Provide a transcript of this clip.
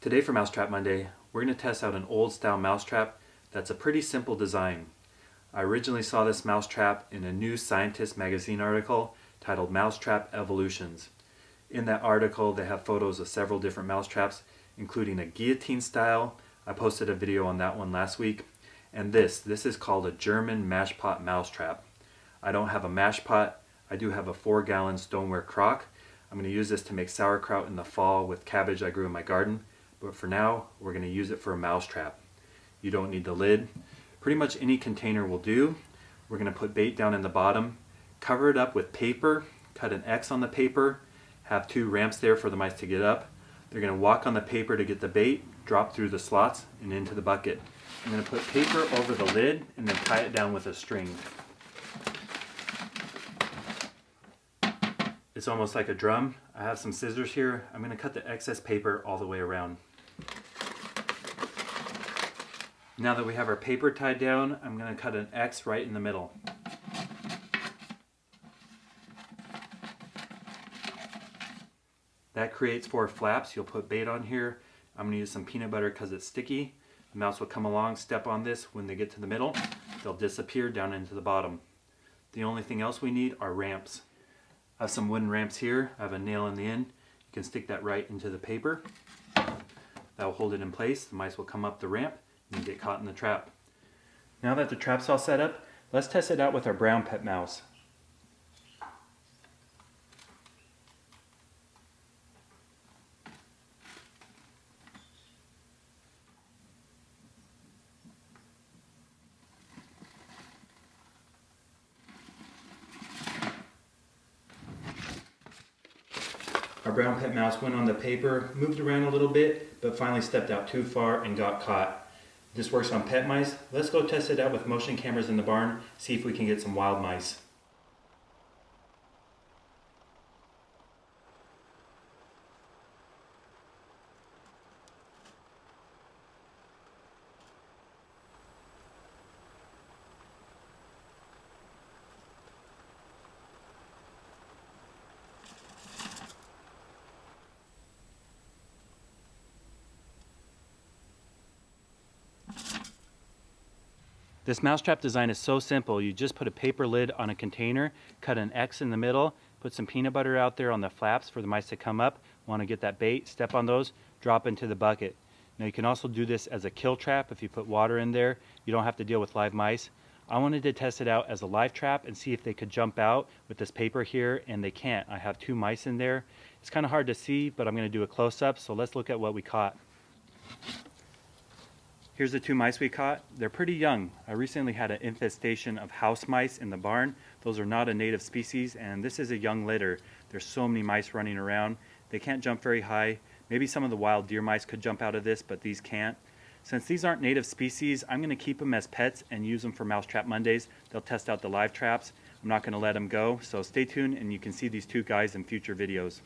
Today for Mousetrap Monday, we're going to test out an old style mousetrap that's a pretty simple design. I originally saw this mousetrap in a New Scientist magazine article titled Mousetrap Evolutions. In that article they have photos of several different mousetraps, including a guillotine style. I posted a video on that one last week. And this is called a German mash pot mousetrap. I don't have a mash pot. I do have a 4-gallon stoneware crock. I'm going to use this to make sauerkraut in the fall with cabbage I grew in my garden. But for now, we're going to use it for a mousetrap. You don't need the lid. Pretty much any container will do. We're going to put bait down in the bottom, cover it up with paper, cut an X on the paper, have 2 ramps there for the mice to get up. They're going to walk on the paper to get the bait, drop through the slots, and into the bucket. I'm going to put paper over the lid and then tie it down with a string. It's almost like a drum. I have some scissors here. I'm going to cut the excess paper all the way around. Now that we have our paper tied down, I'm going to cut an X right in the middle. That creates 4 flaps. You'll put bait on here. I'm going to use some peanut butter because it's sticky. The mouse will come along, step on this. When they get to the middle, they'll disappear down into the bottom. The only thing else we need are ramps. I have some wooden ramps here. I have a nail in the end. You can stick that right into the paper. That will hold it in place. The mice will come up the ramp and get caught in the trap. Now that the trap's all set up, let's test it out with our brown pet mouse. Our brown pet mouse went on the paper, moved around a little bit, but finally stepped out too far and got caught. This works on pet mice. Let's go test it out with motion cameras in the barn, see if we can get some wild mice. This mousetrap design is so simple. You just put a paper lid on a container, cut an X in the middle, put some peanut butter out there on the flaps for the mice to come up. Want to get that bait, step on those, drop into the bucket. Now you can also do this as a kill trap if you put water in there. You don't have to deal with live mice. I wanted to test it out as a live trap and see if they could jump out with this paper here, and they can't. I have 2 mice in there. It's kind of hard to see, but I'm going to do a close-up, so let's look at what we caught. Here's the 2 mice we caught. They're pretty young. I recently had an infestation of house mice in the barn. Those are not a native species, and this is a young litter. There's so many mice running around. They can't jump very high. Maybe some of the wild deer mice could jump out of this, but these can't. Since these aren't native species, I'm going to keep them as pets and use them for Mousetrap Mondays. They'll test out the live traps. I'm not going to let them go, so stay tuned and you can see these 2 guys in future videos.